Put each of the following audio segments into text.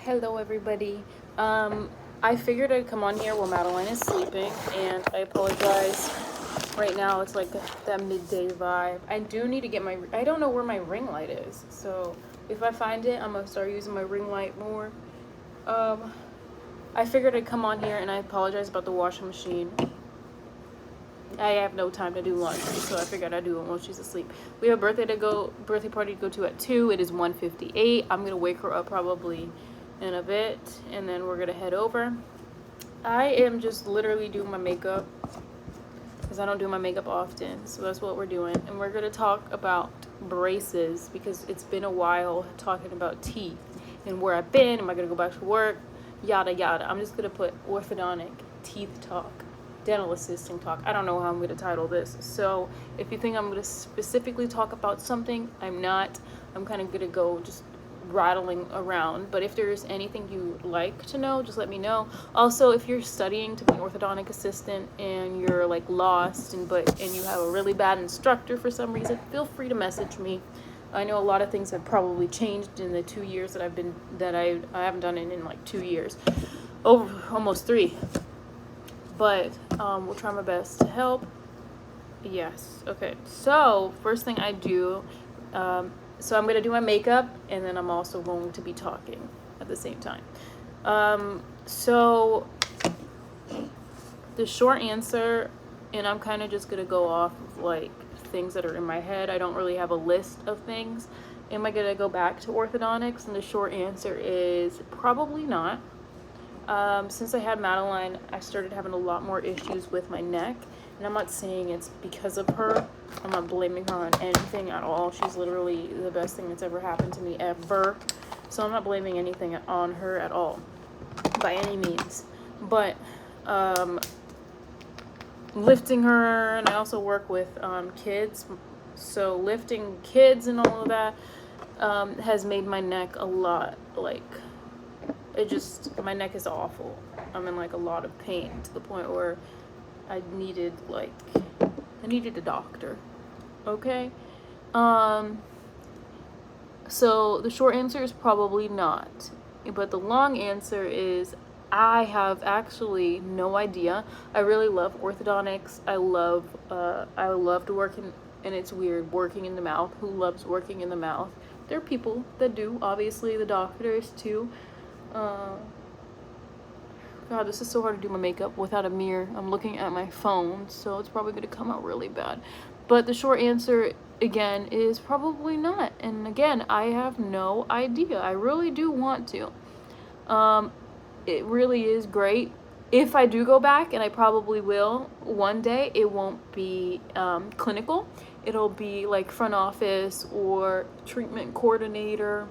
Hello, everybody. I figured I'd come on here while Madeline is sleeping, and I apologize. Right now, it's like that midday vibe. I do need to get my. I don't know where my ring light is, so if I find it, I'm gonna start using my ring light more. I figured I'd come on here, and I apologize about the washing machine. I have no time to do laundry, so I figured I'd do it while she's asleep. We have a birthday party to go to at 2. It is 1:58. I'm gonna wake her up probably in a bit, and then we're gonna head over. I am just literally doing my makeup because I don't do my makeup often, so that's what we're doing. And we're gonna talk about braces because it's been a while talking about teeth and where I've been. Am I gonna go back to work? Yada yada. I'm just gonna put orthodontic teeth talk, dental assisting talk. I don't know how I'm going to title this. So if you think I'm going to specifically talk about something, I'm not. I'm kind of going to go just rattling around. But if there's anything you like to know, just let me know. Also, if you're studying to be an orthodontic assistant and you're like lost and you have a really bad instructor for some reason, feel free to message me. I know a lot of things have probably changed in the 2 years that I haven't done it in like 2 years, over almost 3. But we'll try my best to help. Yes. Okay. So first thing I do, so I'm going to do my makeup, and then I'm also going to be talking at the same time. So the short answer, and I'm kind of just going to go off of like things that are in my head. I don't really have a list of things. Am I going to go back to orthodontics? And the short answer is probably not. Since I had Madeline, I started having a lot more issues with my neck, and I'm not saying it's because of her. I'm not blaming her on anything at all. She's literally the best thing that's ever happened to me ever. So I'm not blaming anything on her at all, by any means. But lifting her, and I also work with kids, so lifting kids and all of that has made my neck a lot like. My neck is awful. I'm in like a lot of pain to the point where I needed a doctor. Okay? So the short answer is probably not. But the long answer is I have actually no idea. I really love orthodontics. I loved working, and it's weird, working in the mouth. Who loves working in the mouth? There are people that do, obviously the doctors too. God, this is so hard to do my makeup without a mirror. I'm looking at my phone, so it's probably going to come out really bad. But the short answer, again, is probably not. And again, I have no idea. I really do want to. It really is great. If I do go back, and I probably will one day, it won't be clinical. It'll be like front office or treatment coordinator.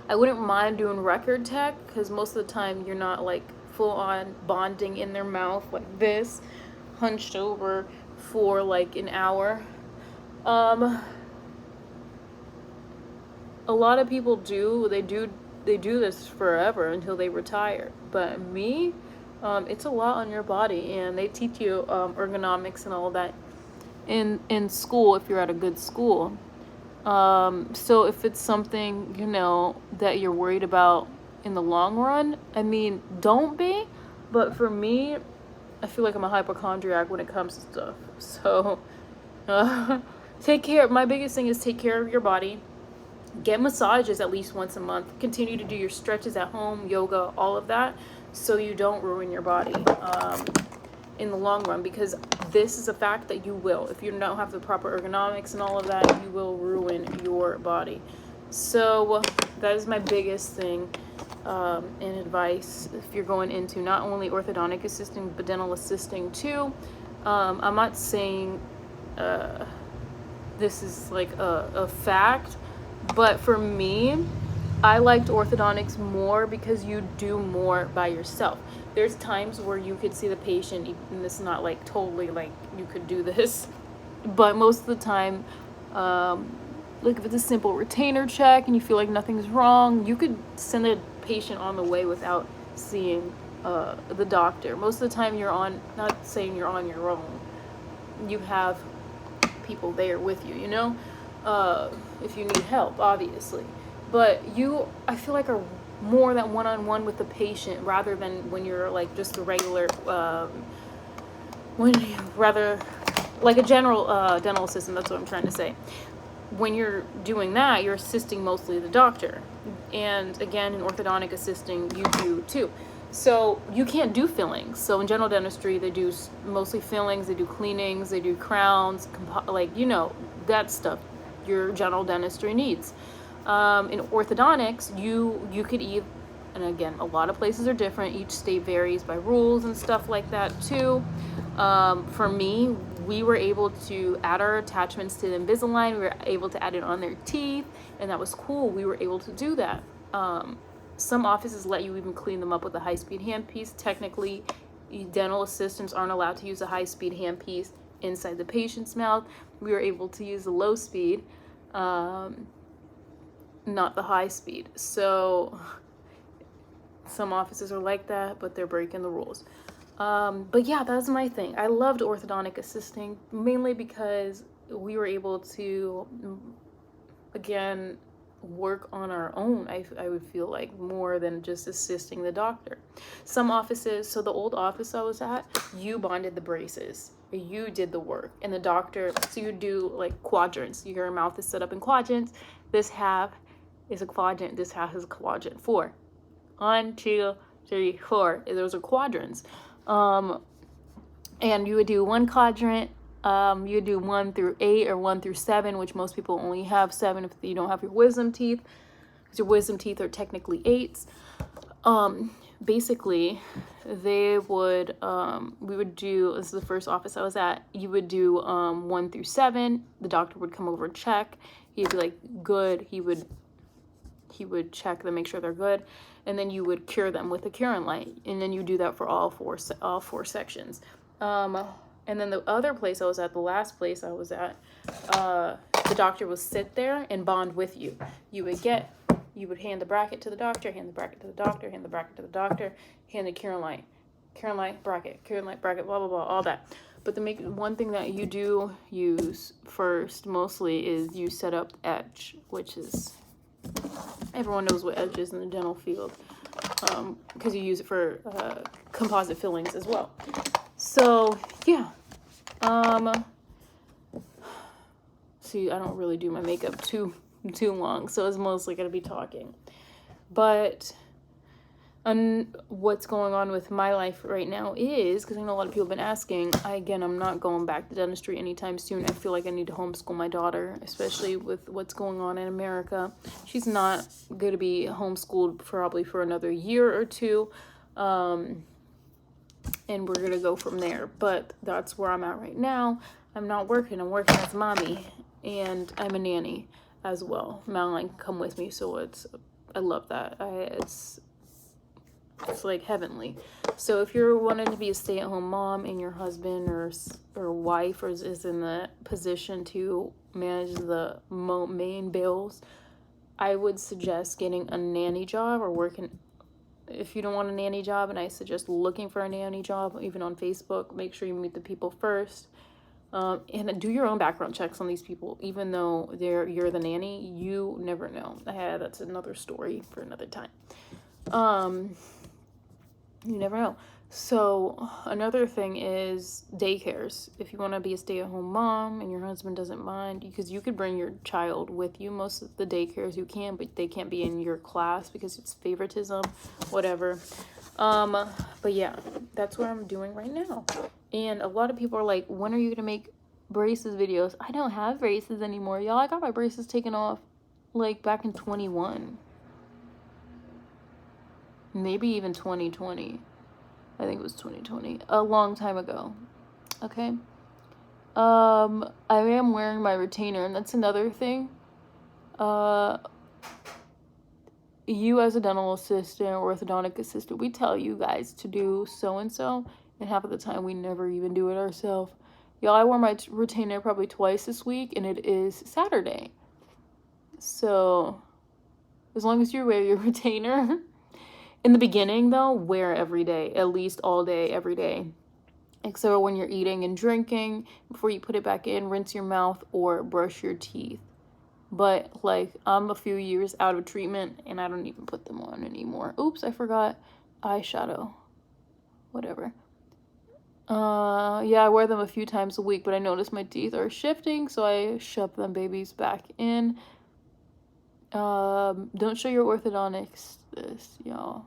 I wouldn't mind doing record tech because most of the time you're not like full on bonding in their mouth like this, hunched over for like an hour. A lot of people do this forever until they retire. But me, it's a lot on your body, and they teach you ergonomics and all that in school if you're at a good school. So if it's something, that you're worried about in the long run, I mean, don't be. But for me, I feel like I'm a hypochondriac when it comes to stuff. So, take care. My biggest thing is take care of your body. Get massages at least once a month. Continue to do your stretches at home, yoga, all of that, so you don't ruin your body. In the long run, because this is a fact that you will. If you don't have the proper ergonomics and all of that, you will ruin your body. So that is my biggest thing and advice if you're going into not only orthodontic assisting but dental assisting too. I'm not saying this is like a fact, but for me, I liked orthodontics more because you do more by yourself. There's times where you could see the patient, and this is not like totally like you could do this, but most of the time, like if it's a simple retainer check and you feel like nothing's wrong, you could send a patient on the way without seeing the doctor. Most of the time not saying you're on your own, you have people there with you, if you need help, obviously. But I feel like are more that one-on-one with the patient, rather than when you're like just a regular rather like a general dental assistant. That's what I'm trying to say. When you're doing that, you're assisting mostly the doctor, and again, in orthodontic assisting, you do too. So you can't do fillings. So in general dentistry, they do mostly fillings, they do cleanings, they do crowns, like, you know, that stuff your general dentistry needs. In orthodontics, you could eat, and again, a lot of places are different. Each state varies by rules and stuff like that too. For me, we were able to add our attachments to the Invisalign. We were able to add it on their teeth, and that was cool. We were able to do that. Some offices let you even clean them up with a high-speed handpiece. Technically, dental assistants aren't allowed to use a high-speed handpiece inside the patient's mouth. We were able to use the low speed, not the high speed. So some offices are like that, but they're breaking the rules. But yeah, that's my thing. I loved orthodontic assisting, mainly because we were able to, again, work on our own. I would feel like, more than just assisting the doctor. Some offices, so the old office I was at, you bonded the braces, you did the work, and the doctor, so you do like quadrants. Your mouth is set up in quadrants. This half is a quadrant, this half is a quadrant. 4, 1, 2, 3, 4. Those are quadrants. And you would do one quadrant. You would do 1 through 8 or 1 through 7, which most people only have 7 if you don't have your wisdom teeth, because your wisdom teeth are technically 8s. Basically, they would, we would do, this is the first office I was at, you would do 1 through 7. The doctor would come over and check. He'd be like, good. He would check them, make sure they're good, and then you would cure them with a curing light, and then you do that for all four sections. And then the other place I was at, the last place I was at, the doctor would sit there and bond with you. You would hand the bracket to the doctor, hand the bracket to the doctor, hand the bracket to the doctor, hand the curing light, bracket, blah blah blah, all that. But one thing that you do use first mostly is you set up edge, which is, everyone knows what edge is in the dental field, because you use it for composite fillings as well. So yeah, see, I don't really do my makeup too long, so it's mostly gonna be talking. But what's going on with my life right now is, because I know a lot of people have been asking, I'm not going back to dentistry anytime soon. I feel like I need to homeschool my daughter, especially with what's going on in America. She's not going to be homeschooled probably for another year or two, and we're going to go from there. But that's where I'm at right now. I'm not working. I'm working as mommy, and I'm a nanny as well. Madeline can come with me, so I love that. It's like heavenly. So if you're wanting to be a stay-at-home mom and your husband or wife is in the position to manage the main bills, I would suggest getting a nanny job or working. If you don't want a nanny job, and I suggest looking for a nanny job, even on Facebook, make sure you meet the people first. And do your own background checks on these people. Even though you're the nanny, you never know. That's another story for another time. You never know. So another thing is daycares. If you want to be a stay-at-home mom and your husband doesn't mind, because you could bring your child with you. Most of the daycares you can, but they can't be in your class because it's favoritism, whatever. But yeah, that's what I'm doing right now. And a lot of people are like, when are you going to make braces videos? I don't have braces anymore, y'all. I got my braces taken off like back in 21. Maybe even 2020. I think it was 2020. A long time ago. Okay. I am wearing my retainer, and that's another thing. You as a dental assistant or orthodontic assistant, we tell you guys to do so-and-so, and half of the time we never even do it ourselves. Y'all, I wore my retainer probably twice this week, and it is Saturday. So, as long as you wear your retainer... In the beginning, though, wear every day, at least all day, every day. Except when you're eating and drinking, before you put it back in, rinse your mouth or brush your teeth. But like I'm a few years out of treatment and I don't even put them on anymore. Oops, I forgot eyeshadow. Whatever. Yeah, I wear them a few times a week, but I notice my teeth are shifting, so I shove them babies back in. Don't show your orthodontics this, y'all.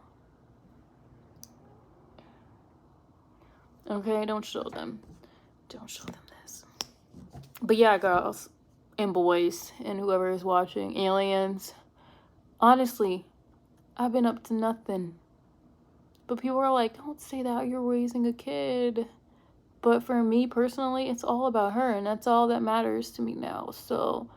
Okay, don't show them. Don't show them this. But yeah, girls and boys and whoever is watching, aliens. Honestly, I've been up to nothing. But people are like, don't say that, you're raising a kid. But for me personally, it's all about her, and that's all that matters to me now. So,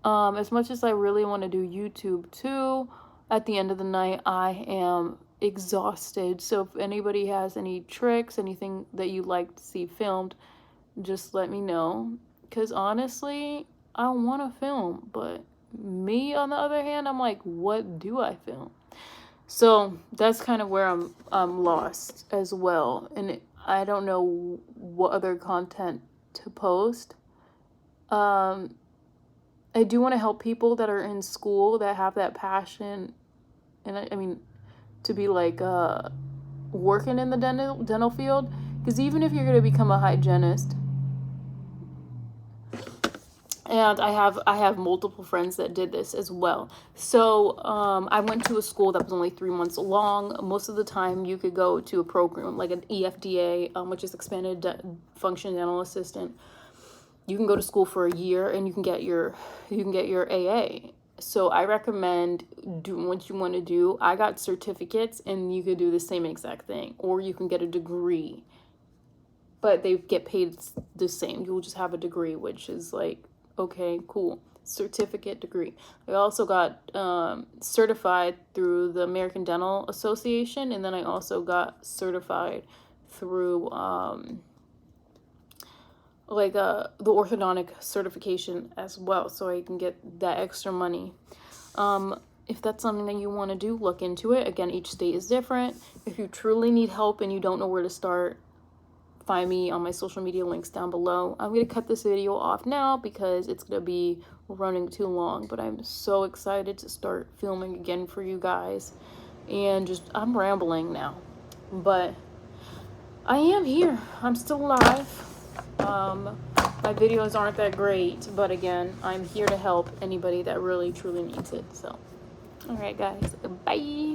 as much as I really want to do YouTube too, at the end of the night, I am exhausted. So if anybody has any tricks, anything that you'd like to see filmed, just let me know. Because honestly, I want to film, but me on the other hand, I'm like, what do I film? So that's kind of where I'm lost as well, and I don't know what other content to post. I do want to help people that are in school that have that passion, and I mean, to be like working in the dental field, because even if you're going to become a hygienist, and I have multiple friends that did this as well. So I went to a school that was only 3 months long. Most of the time you could go to a program like an EFDA, which is expanded function dental assistant. You can go to school for a year and you can get your AA. So I recommend doing what you want to do. I got certificates and you could do the same exact thing, or you can get a degree, but they get paid the same. You'll just have a degree, which is like, okay, cool. Certificate degree. I also got certified through the American Dental Association, and then I also got certified through the orthodontic certification as well, so I can get that extra money. If that's something that you want to do, look into it. Again, each state is different. If you truly need help and you don't know where to start, find me on my social media links down below. I'm going to cut this video off now because it's going to be running too long, but I'm so excited to start filming again for you guys. And I'm rambling now, but I am here. I'm still alive. My videos aren't that great, but again, I'm here to help anybody that really truly needs it. So, all right, guys, bye.